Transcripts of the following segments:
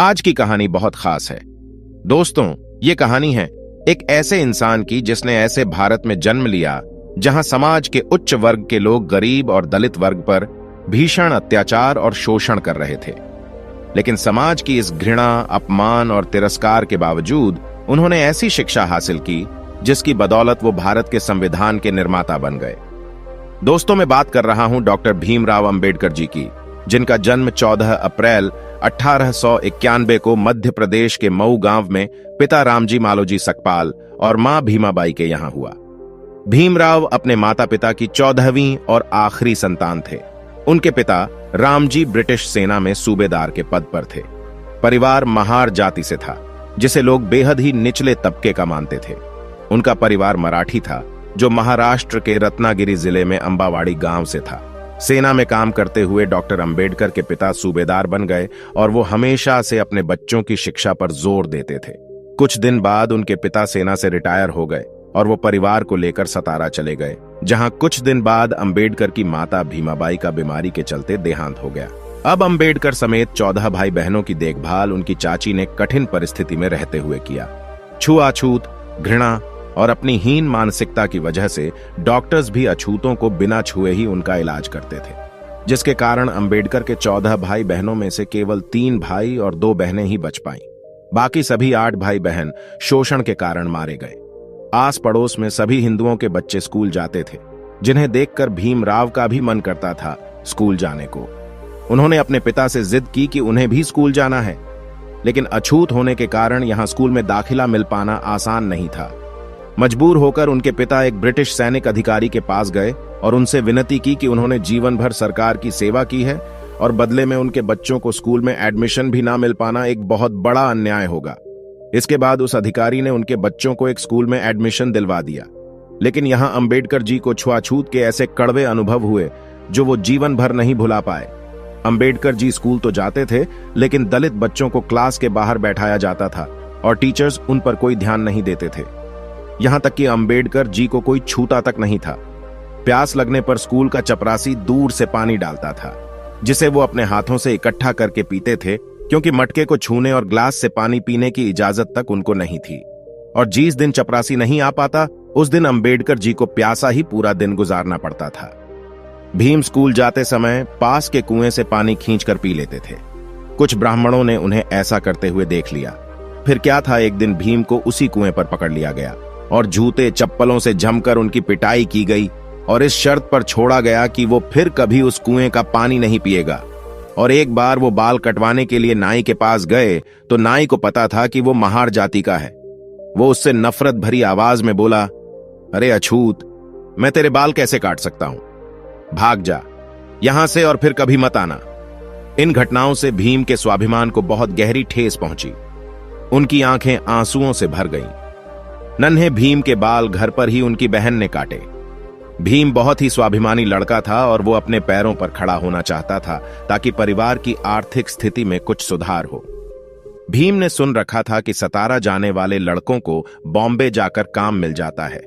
आज की कहानी बहुत खास है दोस्तों। ये कहानी है एक ऐसे इंसान की जिसने ऐसे भारत में जन्म लिया जहां समाज के उच्च वर्ग के लोग गरीब और दलित वर्ग पर भीषण अत्याचार और शोषण कर रहे थे। लेकिन समाज की इस घृणा, अपमान और तिरस्कार के बावजूद उन्होंने ऐसी शिक्षा हासिल की जिसकी बदौलत वो भारत के संविधान के निर्माता बन गए। दोस्तों, मैं बात कर रहा हूं डॉक्टर भीमराव अंबेडकर जी की, जिनका जन्म 14 अप्रैल 1891 को मध्य प्रदेश के मऊ गांव में पिता रामजी मालोजी सकपाल और मां भीमाबाई के यहां हुआ। भीमराव अपने माता पिता की 14वीं और आखिरी संतान थे। उनके पिता रामजी ब्रिटिश सेना में सूबेदार के पद पर थे। परिवार महार जाति से था, जिसे लोग बेहद ही निचले तबके का मानते थे। उनका परिवार मराठी था, जो महाराष्ट्र के रत्नागिरी जिले में अंबावाड़ी गांव से था। सेना में काम करते हुए डॉक्टर अंबेडकर के पिता सूबेदार बन गए और वो हमेशा से अपने बच्चों की शिक्षा पर जोर देते थे। कुछ दिन बाद उनके पिता सेना से रिटायर हो गए और वो परिवार को लेकर सतारा चले गए, जहां कुछ दिन बाद अंबेडकर की माता भीमाबाई का बीमारी के चलते देहांत हो गया। अब अंबेडकर समेत 14 भाई बहनों की देखभाल उनकी चाची ने कठिन परिस्थिति में रहते हुए किया। छुआछूत, घृणा और अपनी हीन मानसिकता की वजह से डॉक्टर्स भी अछूतों को बिना छुए ही उनका इलाज करते थे, जिसके कारण अंबेडकर के 14 भाई बहनों में से केवल 3 भाई और 2 बहनें ही बच पाईं। बाकी सभी 8 भाई बहन शोषण के कारण मारे गए। आस पड़ोस में सभी हिंदुओं के बच्चे स्कूल जाते थे, जिन्हें देखकर भीमराव का भी मन करता था स्कूल जाने को। उन्होंने अपने पिता से जिद की कि उन्हें भी स्कूल जाना है, लेकिन अछूत होने के कारण यहां स्कूल में दाखिला मिल पाना आसान नहीं था। मजबूर होकर उनके पिता एक ब्रिटिश सैनिक अधिकारी के पास गए और उनसे विनती की कि उन्होंने जीवन भर सरकार की सेवा की है और बदले में उनके बच्चों को स्कूल में एडमिशन भी ना मिल पाना एक बहुत बड़ा अन्याय होगा। इसके बाद उस अधिकारी ने उनके बच्चों को एक स्कूल में एडमिशन दिलवा दिया। लेकिन यहां अंबेडकर जी को छुआछूत के ऐसे कड़वे अनुभव हुए जो वो जीवन भर नहीं भुला पाए। अंबेडकर जी स्कूल तो जाते थे, लेकिन दलित बच्चों को क्लास के बाहर बैठाया जाता था और टीचर्स उन पर कोई ध्यान नहीं देते थे। यहां तक कि अंबेडकर जी को कोई छूता तक नहीं था। प्यास लगने पर स्कूल का चपरासी दूर से पानी डालता था, जिसे वो अपने हाथों से इकट्ठा करके पीते थे, क्योंकि मटके को छूने और ग्लास से पानी पीने की इजाजत तक उनको नहीं थी। और जिस दिन चपरासी नहीं आ पाता, उस दिन अंबेडकर जी को प्यासा ही पूरा दिन गुजारना पड़ता था। भीम स्कूल जाते समय पास के कुएं से पानी खींचकर पी लेते थे। कुछ ब्राह्मणों ने उन्हें ऐसा करते हुए देख लिया। फिर क्या था, एक दिन भीम को उसी कुएं पर पकड़ लिया गया और जूते चप्पलों से जमकर उनकी पिटाई की गई और इस शर्त पर छोड़ा गया कि वो फिर कभी उस कुएं का पानी नहीं पिएगा। और एक बार वो बाल कटवाने के लिए नाई के पास गए तो नाई को पता था कि वो महार जाति का है। वो उससे नफरत भरी आवाज में बोला, अरे अछूत, मैं तेरे बाल कैसे काट सकता हूं? भाग जा यहां से और फिर कभी मत आना। इन घटनाओं से भीम के स्वाभिमान को बहुत गहरी ठेस पहुंची। उनकी आंखें आंसुओं से भर गईं। नन्हे भीम के बाल घर पर ही उनकी बहन ने काटे। भीम बहुत ही स्वाभिमानी लड़का था और वो अपने पैरों पर खड़ा होना चाहता था ताकि परिवार की आर्थिक स्थिति में कुछ सुधार हो। भीम ने सुन रखा था कि सतारा जाने वाले लड़कों को बॉम्बे जाकर काम मिल जाता है,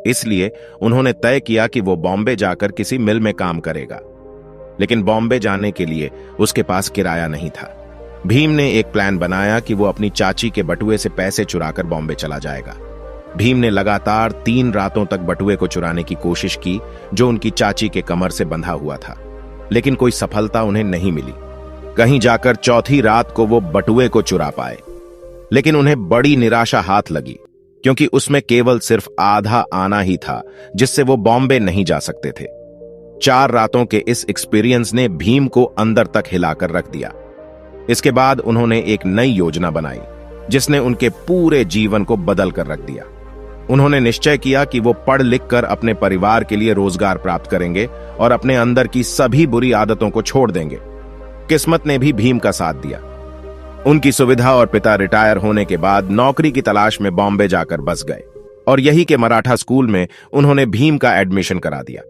इसलिए उन्होंने तय किया कि वो बॉम्बे जाकर किसी मिल में काम करेगा। लेकिन बॉम्बे जाने के लिए उसके पास किराया नहीं था। भीम ने एक प्लान बनाया कि वो अपनी चाची के बटुए से पैसे चुराकर बॉम्बे चला जाएगा। भीम ने लगातार 3 रातों तक बटुए को चुराने की कोशिश की, जो उनकी चाची के कमर से बंधा हुआ था, लेकिन कोई सफलता उन्हें नहीं मिली। कहीं जाकर चौथी रात को वो बटुए को चुरा पाए, लेकिन उन्हें बड़ी निराशा हाथ लगी, क्योंकि उसमें केवल सिर्फ आधा आना ही था, जिससे वो बॉम्बे नहीं जा सकते थे। 4 रातों के इस एक्सपीरियंस ने भीम को अंदर तक हिलाकर रख दिया। इसके बाद उन्होंने एक नई योजना बनाई, जिसने उनके पूरे जीवन को बदल कर रख दिया। उन्होंने निश्चय किया कि वो पढ़ लिख कर अपने परिवार के लिए रोजगार प्राप्त करेंगे और अपने अंदर की सभी बुरी आदतों को छोड़ देंगे। किस्मत ने भी भीम का साथ दिया। उनकी सुविधा और पिता रिटायर होने के बाद नौकरी की तलाश में बॉम्बे जाकर बस गए और यही के मराठा स्कूल में उन्होंने भीम का एडमिशन करा दिया।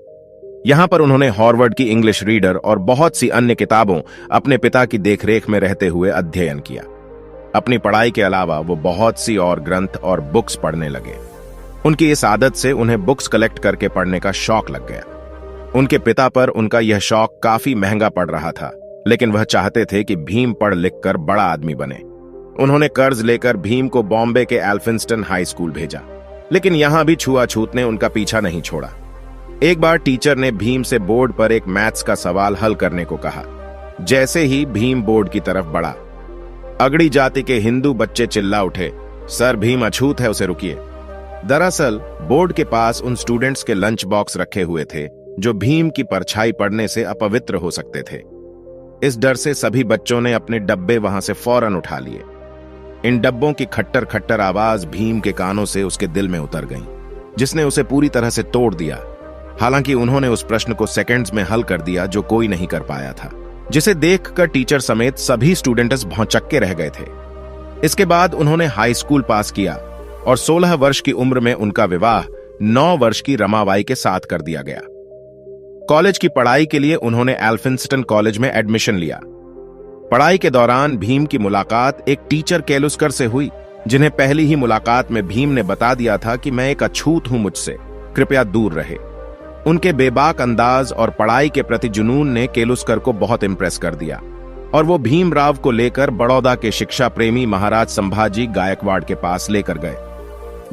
यहां पर उन्होंने हॉर्वर्ड की इंग्लिश रीडर और बहुत सी अन्य किताबों अपने पिता की देखरेख में रहते हुए अध्ययन किया। अपनी पढ़ाई के अलावा वो बहुत सी और ग्रंथ और बुक्स पढ़ने लगे। उनकी इस आदत से उन्हें बुक्स कलेक्ट करके पढ़ने का शौक लग गया। उनके पिता पर उनका यह शौक काफी महंगा पड़ रहा था, लेकिन वह चाहते थे कि भीम पढ़ लिख कर बड़ा आदमी बने। उन्होंने कर्ज लेकर भीम को बॉम्बे के एल्फिंस्टन हाई स्कूल भेजा, लेकिन यहां भी छुआछूत ने उनका पीछा नहीं छोड़ा। एक बार टीचर ने भीम से बोर्ड पर एक मैथ्स का सवाल हल करने को कहा। जैसे ही भीम बोर्ड की तरफ बढ़ा, अगड़ी जाति के हिंदू बच्चे चिल्ला उठे, सर भीम अछूत है, उसे रुकिए। दरअसल बोर्ड के पास उन स्टूडेंट्स के लंच बॉक्स रखे हुए थे जो भीम की परछाई पड़ने से अपवित्र हो सकते थे। इस डर से सभी बच्चों ने अपने डब्बे वहां से फौरन उठा लिए। इन डब्बों की खट्टर खट्टर आवाज भीम के कानों से उसके दिल में उतर गई, जिसने उसे पूरी तरह से तोड़ दिया। हालांकि उन्होंने उस प्रश्न को सेकंड्स में हल कर दिया जो कोई नहीं कर पाया था, जिसे देखकर टीचर समेत सभी स्टूडेंट्स भौंचक्के रह गए थे। इसके बाद उन्होंने हाई स्कूल पास किया और 16 वर्ष की उम्र में उनका विवाह 9 वर्ष की रमाबाई के साथ कर दिया गया। कॉलेज की पढ़ाई के लिए उन्होंने एल्फिंस्टन कॉलेज में एडमिशन लिया। पढ़ाई के दौरान भीम की मुलाकात एक टीचर केलुस्कर से हुई, जिन्हें पहली ही मुलाकात में भीम ने बता दिया था कि मैं एक अछूत हूं, मुझसे कृपया दूर रहे। उनके बेबाक अंदाज और पढ़ाई के प्रति जुनून ने केलुस्कर को बहुत इंप्रेस कर दिया और वो भीमराव को लेकर बड़ौदा के शिक्षा प्रेमी महाराज संभाजी गायकवाड़ के पास लेकर गए।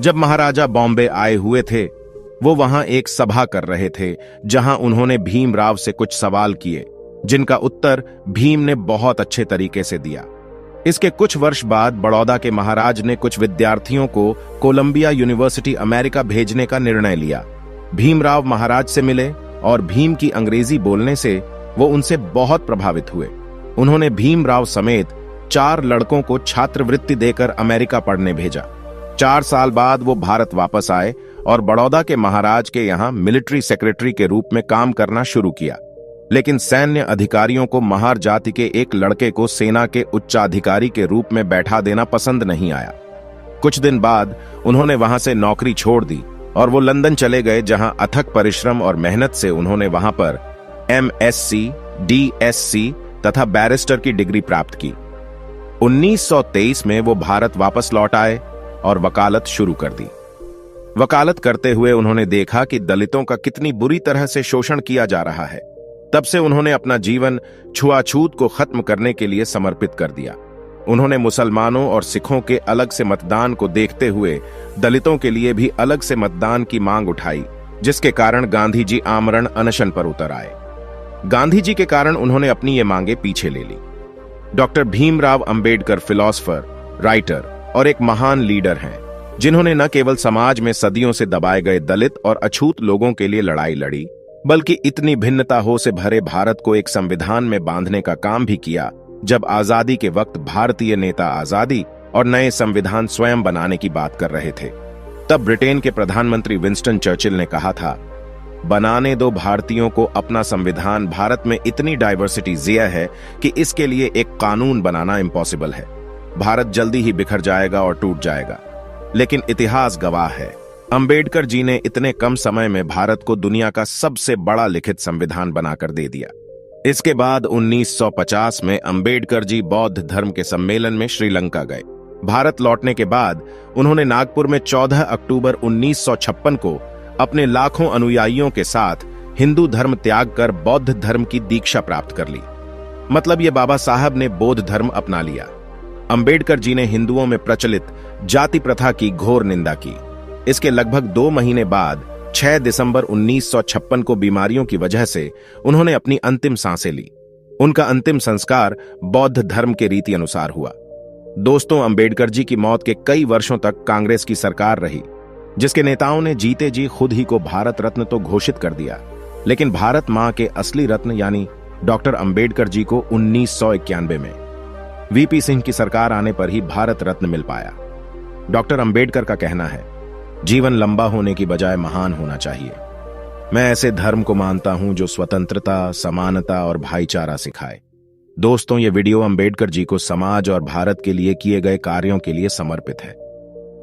जब महाराजा बॉम्बे आए हुए थे, वो वहां एक सभा कर रहे थे, जहां उन्होंने भीमराव से कुछ सवाल किए, जिनका उत्तर भीम ने बहुत अच्छे तरीके से दिया। इसके कुछ वर्ष बाद बड़ौदा के महाराज ने कुछ विद्यार्थियों को कोलंबिया यूनिवर्सिटी अमेरिका भेजने का निर्णय लिया। भीमराव महाराज से मिले और भीम की अंग्रेजी बोलने से वो उनसे बहुत प्रभावित हुए। उन्होंने भीमराव समेत 4 लड़कों को छात्रवृत्ति देकर अमेरिका पढ़ने भेजा। 4 साल बाद वो भारत वापस आए और बड़ौदा के महाराज के यहाँ मिलिट्री सेक्रेटरी के रूप में काम करना शुरू किया। लेकिन सैन्य अधिकारियों को महार जाति के एक लड़के को सेना के उच्चाधिकारी के रूप में बैठा देना पसंद नहीं आया। कुछ दिन बाद उन्होंने वहां से नौकरी छोड़ दी और वो लंदन चले गए, जहां अथक परिश्रम और मेहनत से उन्होंने वहां पर MSc, DSc तथा बैरिस्टर की डिग्री प्राप्त की। 1923 में वो भारत वापस लौट आए और वकालत शुरू कर दी। वकालत करते हुए उन्होंने देखा कि दलितों का कितनी बुरी तरह से शोषण किया जा रहा है। तब से उन्होंने अपना जीवन छुआछूत को खत्म करने के लिए समर्पित कर दिया। उन्होंने मुसलमानों और सिखों के अलग से मतदान को देखते हुए दलितों के लिए भी अलग से मतदान की मांग उठाई, जिसके कारण गांधी जी आमरण अनशन पर उतर आए। गांधी जी के कारण उन्होंने अपनी ये मांगे पीछे ले ली। Doctor Bhimrao Ambedkar philosopher, writer और एक महान लीडर हैं, जिन्होंने न केवल समाज में सदियों से दबाए गए दलित और अछूत लोगों के लिए लड़ाई लड़ी, बल्कि इतनी भिन्नता हो से भरे भारत को एक संविधान में बांधने का काम भी किया। जब आजादी के वक्त भारतीय नेता आजादी और नए संविधान स्वयं बनाने की बात कर रहे थे, तब ब्रिटेन के प्रधानमंत्री विंस्टन चर्चिल ने कहा था, बनाने दो भारतीयों को अपना संविधान। भारत में इतनी डाइवर्सिटी ज़िया है कि इसके लिए एक कानून बनाना इम्पॉसिबल है। भारत जल्दी ही बिखर जाएगा और टूट जाएगा। लेकिन इतिहास गवाह है, अंबेडकर जी ने इतने कम समय में भारत को दुनिया का सबसे बड़ा लिखित संविधान बनाकर दे दिया। इसके बाद 1950 में अंबेडकर जी बौद्ध धर्म के सम्मेलन में श्रीलंका गए। भारत लौटने के बाद उन्होंने नागपुर में 14 अक्टूबर 1956 को अपने लाखों अनुयायियों के साथ हिंदू धर्म त्याग कर बौद्ध धर्म की दीक्षा प्राप्त कर ली। मतलब ये बाबा साहब ने बौद्ध धर्म अपना लिया। अंबेडकर जी ने हिंदुओं में प्रचलित जाति प्रथा की घोर निंदा की। इसके लगभग 2 महीने बाद 6 दिसंबर 1956 को बीमारियों की वजह से उन्होंने अपनी अंतिम सांसें ली। उनका अंतिम संस्कार बौद्ध धर्म के रीति अनुसार हुआ। दोस्तों, अंबेडकर जी की मौत के कई वर्षों तक कांग्रेस की सरकार रही, जिसके नेताओं ने जीते जी खुद ही को भारत रत्न तो घोषित कर दिया, लेकिन भारत मां के असली रत्न यानी डॉक्टर अंबेडकर जी को 1991 में वीपी सिंह की सरकार आने पर ही भारत रत्न मिल पाया। डॉक्टर अंबेडकर का कहना है, जीवन लंबा होने की बजाय महान होना चाहिए। मैं ऐसे धर्म को मानता हूं जो स्वतंत्रता, समानता और भाईचारा सिखाए। दोस्तों, ये वीडियो अंबेडकर जी को समाज और भारत के लिए किए गए कार्यों के लिए समर्पित है।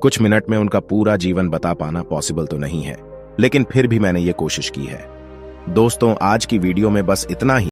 कुछ मिनट में उनका पूरा जीवन बता पाना पॉसिबल तो नहीं है, लेकिन फिर भी मैंने ये कोशिश की है। दोस्तों, आज की वीडियो में बस इतना ही।